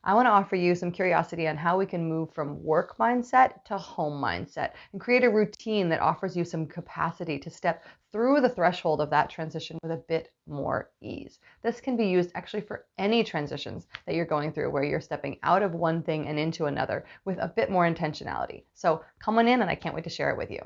I want to offer you some curiosity on how we can move from work mindset to home mindset and create a routine that offers you some capacity to step through the threshold of that transition with a bit more ease. This can be used actually for any transitions that you're going through where you're stepping out of one thing and into another with a bit more intentionality. So come on in, and I can't wait to share it with you.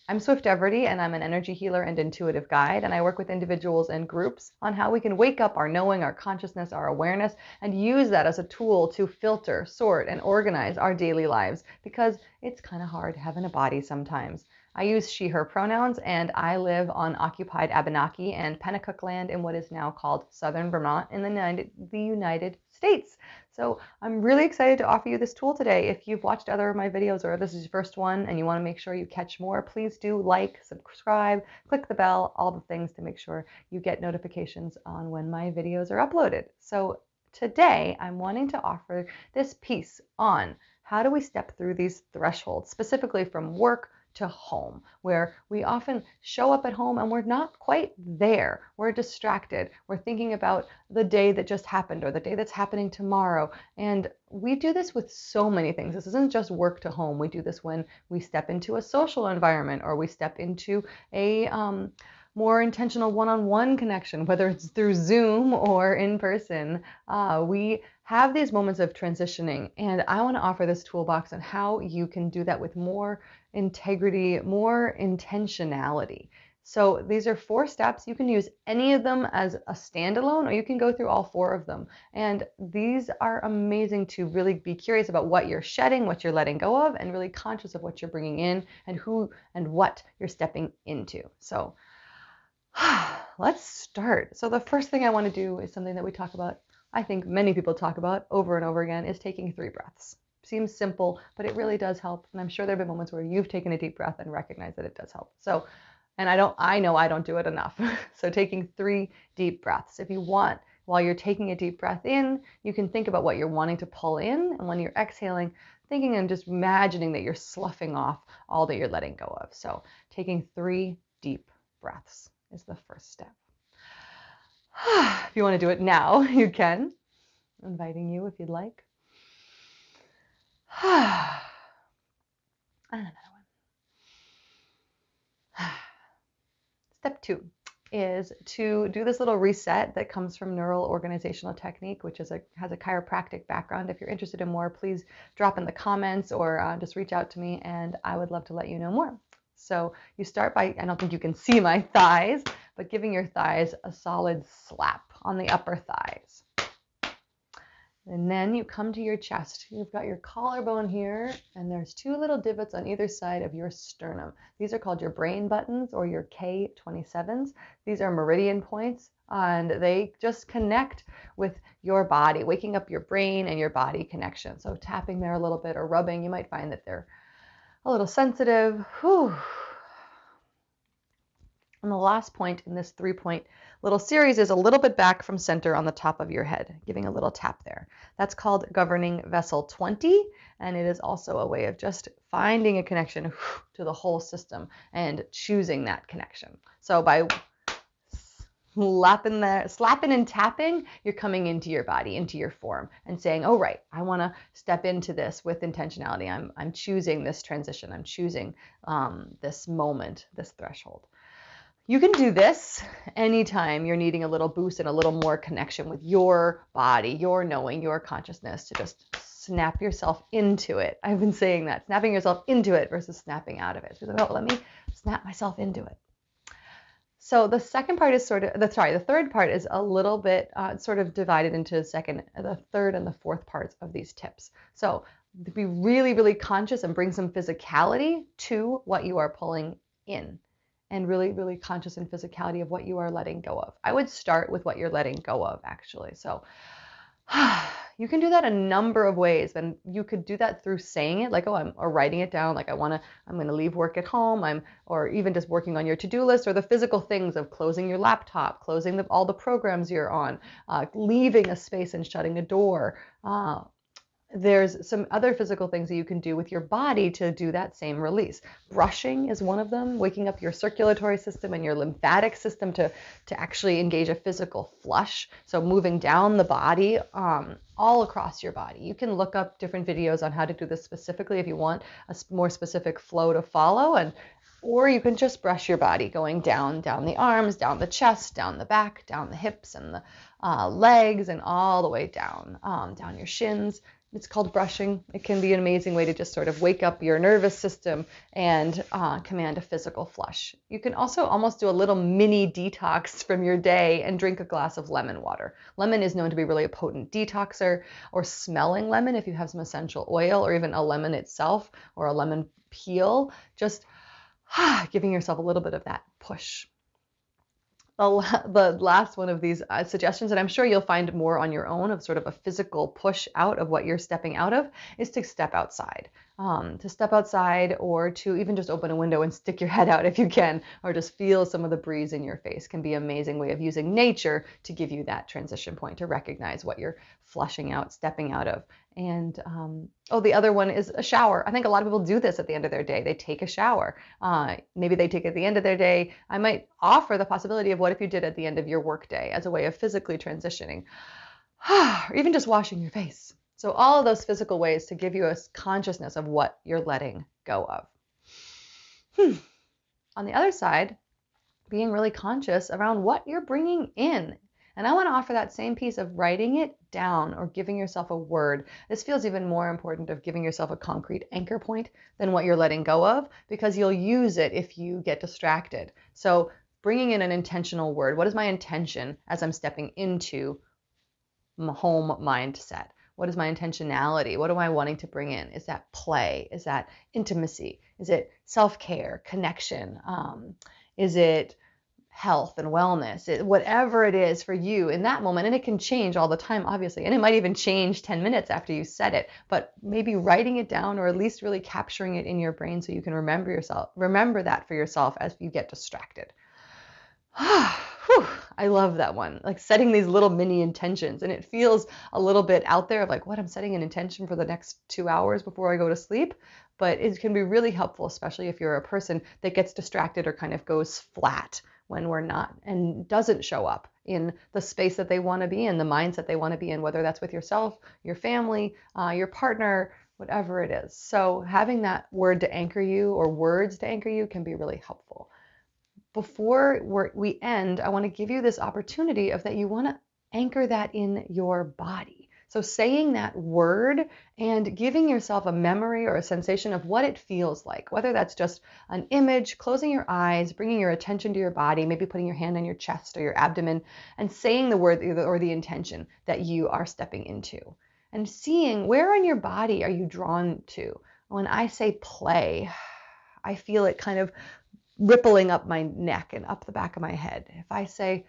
I'm Swift Everdy, and I'm an energy healer and intuitive guide, and I work with individuals and groups on how we can wake up our knowing, our consciousness, our awareness, and use that as a tool to filter, sort, and organize our daily lives, because it's kind of hard having a body sometimes. I use she, her pronouns, and I live on occupied Abenaki and Pennacook land in what is now called Southern Vermont in the United States. So I'm really excited to offer you this tool today. If you've watched other of my videos or this is your first one and you want to make sure you catch more, please do like, subscribe, click the bell, all the things to make sure you get notifications on when my videos are uploaded. So today I'm wanting to offer this piece on how do we step through these thresholds, specifically from work to home, where we often show up at home and we're not quite there. We're distracted. We're thinking about the day that just happened or the day that's happening tomorrow. And we do this with so many things. This isn't just work to home. We do this when we step into a social environment or we step into a more intentional one-on-one connection, whether it's through Zoom or in person. We have these moments of transitioning, and I want to offer this toolbox on how you can do that with more integrity, more intentionality. So these are 4 steps. You can use any of them as a standalone, or you can go through all 4 of them. And these are amazing to really be curious about what you're shedding, what you're letting go of, and really conscious of what you're bringing in and who and what you're stepping into. So let's start. So the first thing I want to do is something that we talk about, I think many people talk about over and over again, is taking 3 breaths. Seems simple, but it really does help. And I'm sure there have been moments where you've taken a deep breath and recognized that it does help. So, and I know I don't do it enough. So taking 3 deep breaths. If you want, while you're taking a deep breath in, you can think about what you're wanting to pull in. And when you're exhaling, thinking and just imagining that you're sloughing off all that you're letting go of. So taking 3 deep breaths is the first step. If you want to do it now, you can. I'm inviting you if you'd like. And another one. Step 2 is to do this little reset that comes from neural organizational technique, which has a chiropractic background. If you're interested in more, please drop in the comments or just reach out to me, and I would love to let you know more. So you start by, I don't think you can see my thighs, but giving your thighs a solid slap on the upper thighs. And then you come to your chest. You've got your collarbone here, and there's 2 little divots on either side of your sternum. These are called your brain buttons, or your K27s. These are meridian points, and they just connect with your body, waking up your brain and your body connection. So tapping there a little bit or rubbing, you might find that they're a little sensitive. Whew. And the last point in this 3-point little series is a little bit back from center on the top of your head, giving a little tap there. That's called governing vessel 20, and it is also a way of just finding a connection to the whole system and choosing that connection. So by slapping and tapping, you're coming into your body, into your form, and saying, oh, right, I want to step into this with intentionality. I'm choosing this transition. I'm choosing this moment, this threshold. You can do this anytime you're needing a little boost and a little more connection with your body, your knowing, your consciousness, to just snap yourself into it. I've been saying that, snapping yourself into it versus snapping out of it. So, oh, let me snap myself into it. So the second part is the third part is a little bit sort of divided into the third and the fourth parts of these tips. So to be really, really conscious and bring some physicality to what you are pulling in, and really, really conscious in physicality of what you are letting go of. I would start with what you're letting go of, actually. So you can do that a number of ways, and you could do that through saying it, like, or writing it down, like I'm going to leave work at home, or even just working on your to-do list, or the physical things of closing your laptop, closing all the programs you're on, leaving a space and shutting a door. There's some other physical things that you can do with your body to do that same release. Brushing is one of them, waking up your circulatory system and your lymphatic system to actually engage a physical flush. So moving down the body, all across your body. You can look up different videos on how to do this specifically if you want a more specific flow to follow, or you can just brush your body, going down the arms, down the chest, down the back, down the hips and the legs, and all the way down your shins. It's called brushing. It can be an amazing way to just sort of wake up your nervous system and command a physical flush. You can also almost do a little mini detox from your day and drink a glass of lemon water. Lemon is known to be really a potent detoxer, or smelling lemon if you have some essential oil, or even a lemon itself or a lemon peel, just giving yourself a little bit of that push. The last one of these suggestions, and I'm sure you'll find more on your own, of sort of a physical push out of what you're stepping out of, is to step outside. To step outside, or to even just open a window and stick your head out if you can, or just feel some of the breeze in your face, can be an amazing way of using nature to give you that transition point, to recognize what you're flushing out, stepping out of. And the other one is a shower. I think a lot of people do this at the end of their day. They take a shower. Maybe they take it at the end of their day. I might offer the possibility of what if you did at the end of your workday, as a way of physically transitioning, or even just washing your face. So all of those physical ways to give you a consciousness of what you're letting go of. On the other side, being really conscious around what you're bringing in. And I want to offer that same piece of writing it down, or giving yourself a word. This feels even more important, of giving yourself a concrete anchor point than what you're letting go of, because you'll use it if you get distracted. So bringing in an intentional word. What is my intention as I'm stepping into my home mindset? What is my intentionality? What am I wanting to bring in? Is that play? Is that intimacy? Is it self-care, connection? Is it health and wellness? Whatever it is for you in that moment. And it can change all the time, obviously. And it might even change 10 minutes after you said it. But maybe writing it down, or at least really capturing it in your brain so you can remember that for yourself as you get distracted. I love that one. Like setting these little mini intentions, and it feels a little bit out there of like, what, I'm setting an intention for the next 2 hours before I go to sleep. But it can be really helpful, especially if you're a person that gets distracted or kind of goes flat when we're not, and doesn't show up in the space that they want to be in, the mindset they want to be in, whether that's with yourself, your family, your partner, whatever it is. So having that word to anchor you, or words to anchor you, can be really helpful. Before we end, I want to give you this opportunity of that you want to anchor that in your body. So saying that word and giving yourself a memory or a sensation of what it feels like, whether that's just an image, closing your eyes, bringing your attention to your body, maybe putting your hand on your chest or your abdomen, and saying the word or the intention that you are stepping into, and seeing where in your body are you drawn to. When I say play, I feel it kind of rippling up my neck and up the back of my head. If I say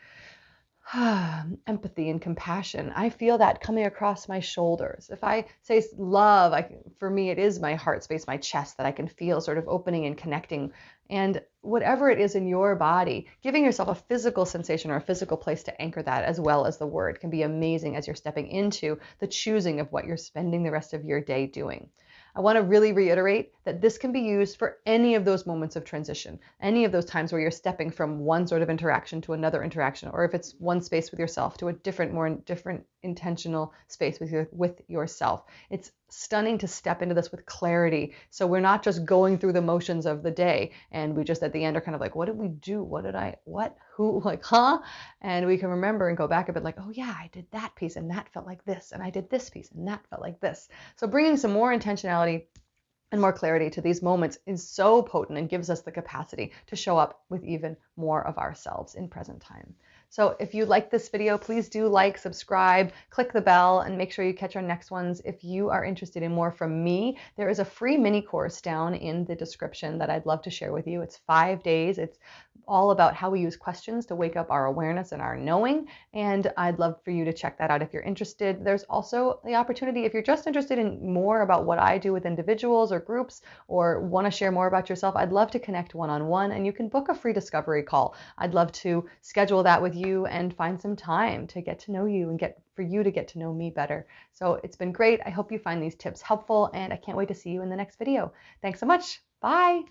empathy and compassion, I feel that coming across my shoulders. If I say love, for me, it is my heart space, my chest, that I can feel sort of opening and connecting. And whatever it is in your body, giving yourself a physical sensation or a physical place to anchor that, as well as the word, can be amazing as you're stepping into the choosing of what you're spending the rest of your day doing. I want to really reiterate that this can be used for any of those moments of transition, any of those times where you're stepping from one sort of interaction to another interaction, or if it's one space with yourself to a different intentional space with yourself. It's stunning to step into this with clarity. So we're not just going through the motions of the day, and we just at the end are kind of like, what did we do? Who, like, huh? And we can remember and go back a bit like, oh yeah, I did that piece and that felt like this, and I did this piece and that felt like this. So bringing some more intentionality and more clarity to these moments is so potent, and gives us the capacity to show up with even more of ourselves in present time. So if you like this video, please do like, subscribe, click the bell, and make sure you catch our next ones. If you are interested in more from me, there is a free mini course down in the description that I'd love to share with you. It's 5 days. It's all about how we use questions to wake up our awareness and our knowing. And I'd love for you to check that out if you're interested. There's also the opportunity, if you're just interested in more about what I do with individuals or groups, or want to share more about yourself, I'd love to connect one-on-one, and you can book a free discovery call. I'd love to schedule that with you and find some time to get to know you and for you to get to know me better. So it's been great. I hope you find these tips helpful, and I can't wait to see you in the next video. Thanks so much. Bye.